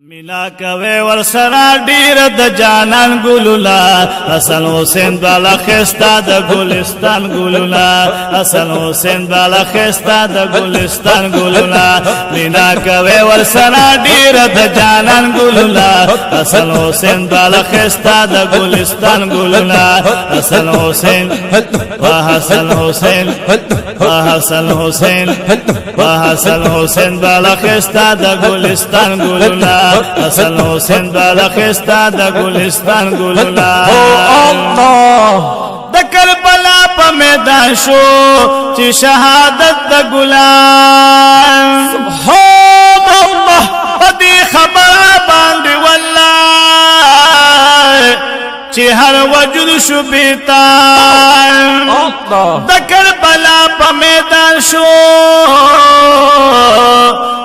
مینا کوي ورسره ډیر د جانان ګلولا حسن حسین بالا خستا د ګلستان ګلولا حسن حسین بالا خستا د ګلستان ګلولا مینا کوي ورسره ډیر د جانان ګلولا حسن حسین بالا خستا د ګلستان ګلولا حسن حسین حسن حسین حسن حسین حسن حسین بالا خستا د ګلستان ګلولا حسن حسین بالا خستا د ګلستان ګلولا الله د کربلا په میدان شو چې شهادت د ګلان سبحان الله دې خبر باندې والله چې هر وجود شو بیتان د کربلا په میدان شو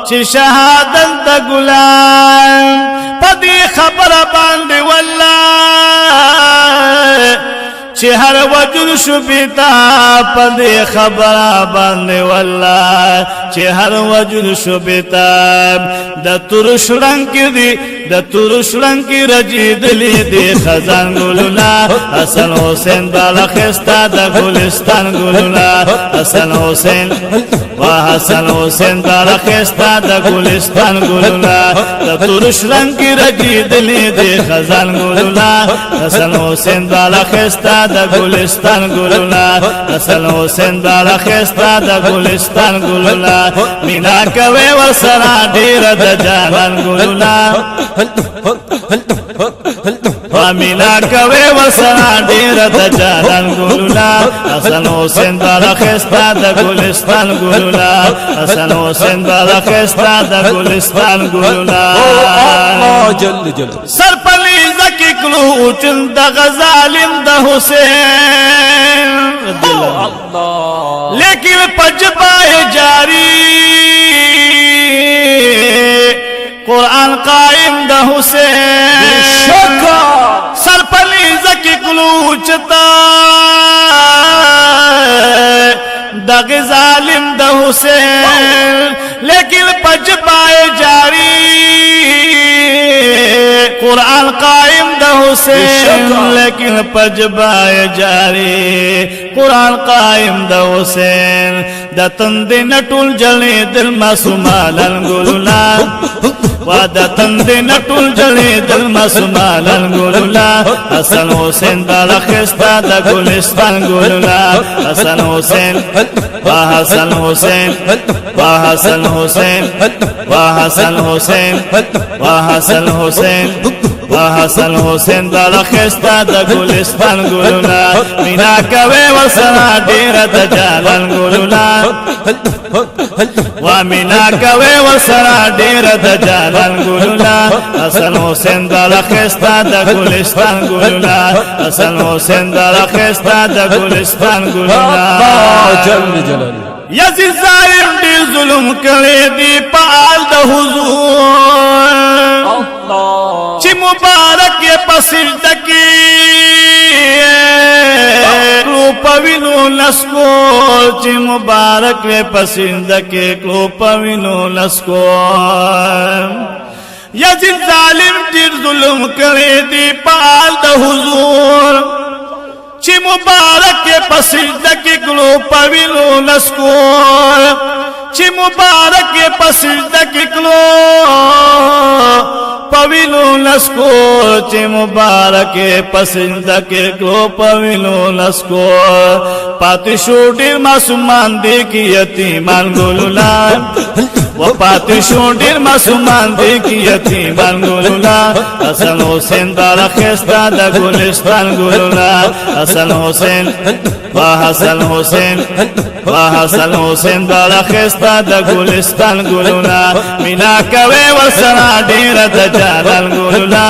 چې شهادت د ګلان پدې خبره باندې والله چې هر وجود شو بیتا پدې خبره باندې والله چې هر وجود شو بیتا د تور شړنګ دی د تور شړنګ رجیدلې دی خزان ګلولا حسن حسین بالا خستا د ګلستان ګلولا حسن حسین حسن حسین بالا خستا د ګلستان ګلولا د تور شړنګ رجیدلې دی خزان ګلولا حسن حسین بالا خستا د ګلستان ګلولا حسن حسین بالا خستا د ګلستان ګلولا مینا کوي ورسره ډیر د جانان ګلولا مینا کوي ورسره ډیر د جانان ګلولا حسن حسین بالا خستا د ګلستان ګلولا حسن حسین بالا خستا د ګلستان ګلولا جل جل سر پلی زکی کلو چن د غزالم د حسین الله لیکن پجبائے جاری قرآن قائم د حسین شکا سر پلی زکی کلو چتا د غزالم د حسین لیکن پجبائے جاری قرآن قائم د حسین لیکن پجبائے جاری قرآن قائم د حسین د تند نټول جلې دل معصومالن ګلولا وا د تند نټول جلې دل معصومالن ګلولا حسن حسین بالا خستا د ګلستان ګلولا حسن حسین حسن حسین حسن حسین حسن حسین حسن حسین حسن حسین بالا خستا د ګلستان ګلولا مینا کوي ورسره ډیر د جانان ګلولا وا مینا کوي ورسره ډیر د جانان ګلولا حسن حسین بالا خستا د ګلستان ګلولا حسن حسین بالا خستا د ګلستان ګلولا جل جلاله یزید ظالم دی ظلم کړي دی پال د حضور الله چې مبارک یې پسند کی کلو پوینو لسکو چې مبارک یې پسند کی کلو پوینو لسکو یزید ظالم دی ظلم کړي دی پال د حضور چې مبارک پسند کې کلو پوینو لسکو چې مبارک پسند کې کلو پوینو لسکو چې مبارک پسند کې کلو پوینو لسکو پاتې شو ډېر معصومان دي کې یتیمان ګلولا و پاتې شو ډېر معصومان دي کې یتیمان ګلولا حسن حسین بالا خستا د ګلستان ګلولا حسن حسین حسن حسین حسن حسین بالا خستا د ګلستان ګلولا مینا کوي ورسره ډیر د جانان ګلولا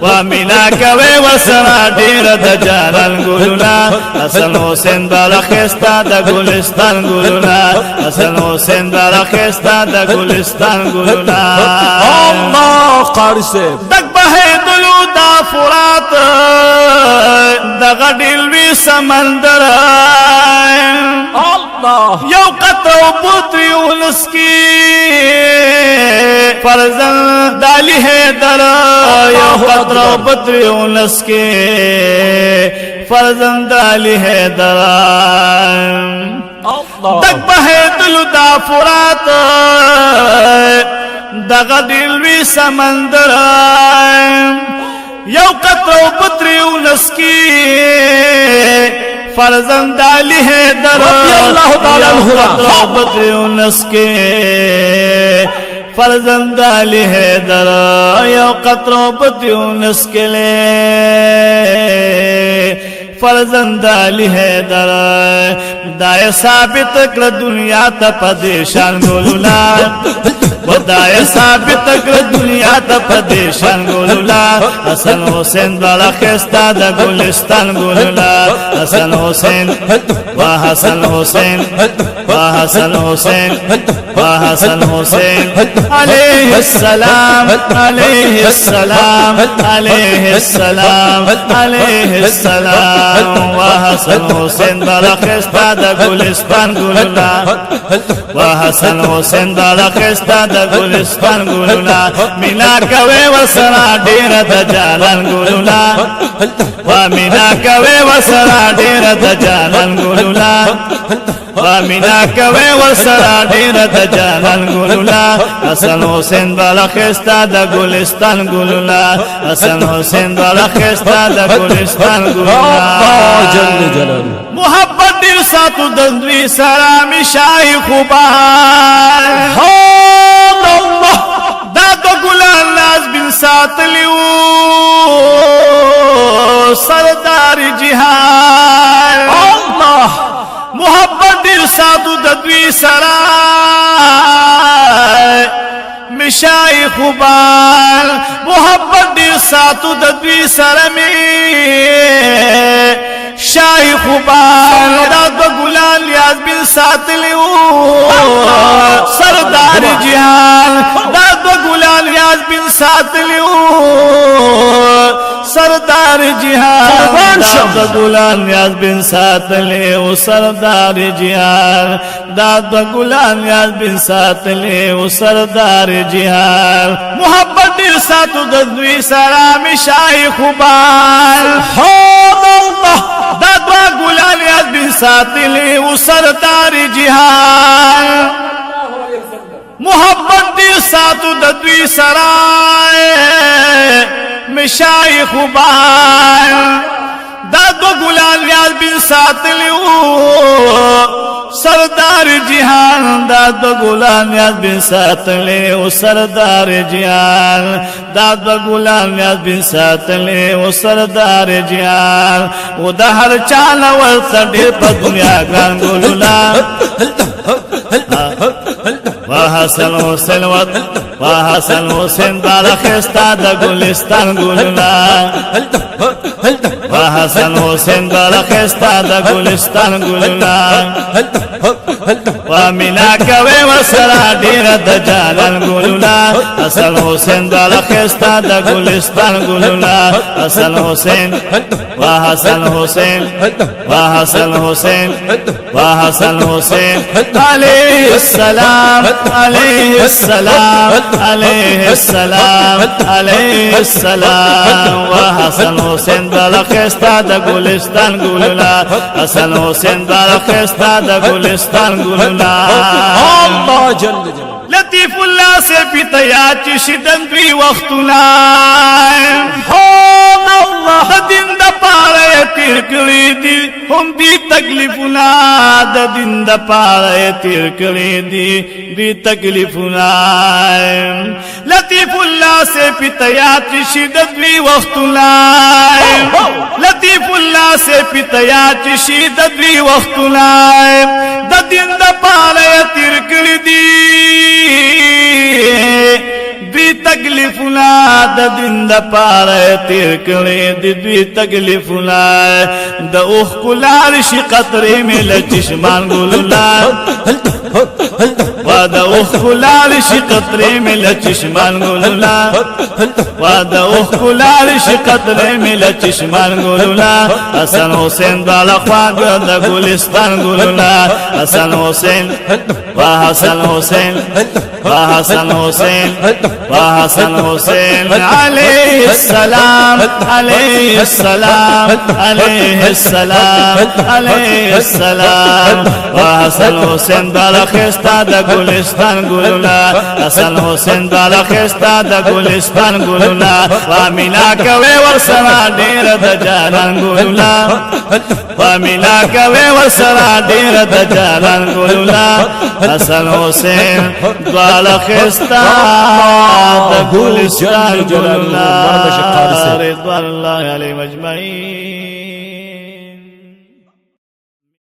و مینا کوي ورسره ډیر د جانان ګلولا حسن حسین بالا خستا د ګلستان ګلولا حسن حسین بالا خستا د ګلستان ګلولا الله قاری سے دک بهې دلو دا فرات دغه ډیلوي سمندر الله یو قطره پوتری ولسکی فرزن دالی حیدر یو قطره پوتری ولسکی فرزن دالی حیدر الله دک بهیدلو دا فرات دغه ډیلوي سمندر یو قطره پوتری ولسکی فرزند علی حیدر رضی اللہ تعالی عنہ بدر انس کے فرزند علی حیدر یو قطر بدر انس کے لے فرزند علی حیدر دائے ثابت کر دنیا تا پدیشان گولولا ودائے ثابت کر دنیا تا پدیشان گولولا حسن حسین بڑا خیستا دا گلستان گولولا حسن حسین وحسن حسین وحسن حسین وحسن حسین علیہ السلام علیہ السلام علیہ السلام علیہ السلام وحسن حسین بڑا خیستا دا گلستان گولولا وحسن حسین بڑا خیستا دا گلستان گولولا مینا کوي وسرا ډیر د جانان گولولا ومینا کوي وسرا ډیر د جانان گولولا ومینا کوي وسرا ډیر د جانان گولولا حسن حسین بالا خستا د گلستان گولولا حسن حسین بالا خستا د گلستان گولولا الله جل جلاله محبت دل ساتو دندوی سلام شای خوبان الله دا دو گلان ناز بن ساتلیو سردار جہان الله محبت دل ساتو دندوی سلام مشای خوبان محبت دل ساتو دندوی سلمی شای خوبان دا دو گلان لیاز بن ساتلیو سردار جہان دا دو گلان لیاز بن ساتلیو سردار جہان دا دو گلان لیاز بن ساتلیو سردار جہان دا دو گلان لیاز بن ساتلیو سردار جہان محبت دل ساتو ددوی سلام شای خوبان الله دا دو گلان لیاز بن ساتلیو سردار جہان محبت دل ساتو ددوی سرائے مشای خوبان دا دو گلان لیاز بن ساتلیو سردار جہان دا دو گلان لیاز بن ساتلیو سردار جہان دا دو گلان لیاز بن ساتلیو سردار جہان و دا ہر چالا ورسا دیر پا دنیا گران گلولا وحسن حسین وحسن حسین بالا خستا دا گلستان گلولا وحسن حسین بالا خستا دا گلستان گلولا ومینا کوي وسرا ډیر د جانان گلولا حسن حسین بالا خستا دا گلستان گلولا حسن حسین وحسن حسین وحسن حسین وحسن حسین علیہ السلام علیہ السلام علیہ السلام علیہ السلام وحسن حسین بالا خستا دا گلستان گلولا حسن حسین بالا خستا دا گلستان گلولا الله جل جلاله لطیف اللہ سے پیتیات شدن دوی وقتنا الله دا دن دا پارے تیر کری دی ہم دی تکلیفنا دا دن دا پارے تیر کری دی تکلیفنا لطیف اللہ سے پیتیات شدن دوی وقتنا لطیف اللہ سے پیتیات شدن دوی وقتنا دا دن دا پارے تیر کری دی تکلیفنا دا دن دا پارے تیر کری دی تکلیفنا دا اوخ کلار شی قطری میں لچشمان گلولا واده اوخ کلال شي قطره مل چشمان ګلولا واده اوخ کلال شي قطره مل چشمان ګلولا حسن حسین بالا خواږه د ګلستان ګلولا حسن حسین وحسن حسین وحسن حسین وحسن حسین علیہ السلام علیہ السلام علیہ السلام علیہ السلام وحسن حسین بالا خستا د ګلستان ګلولا حسن حسین بالا خستا د ګلستان ګلولا وامینا کوي ورسره ډیر د جانان ګلولا وامینا کوي ورسره ډیر د جانان ګلولا حسن حسین بالا خستا د ګلستان ګلولا رضوان الله علیهم اجمعین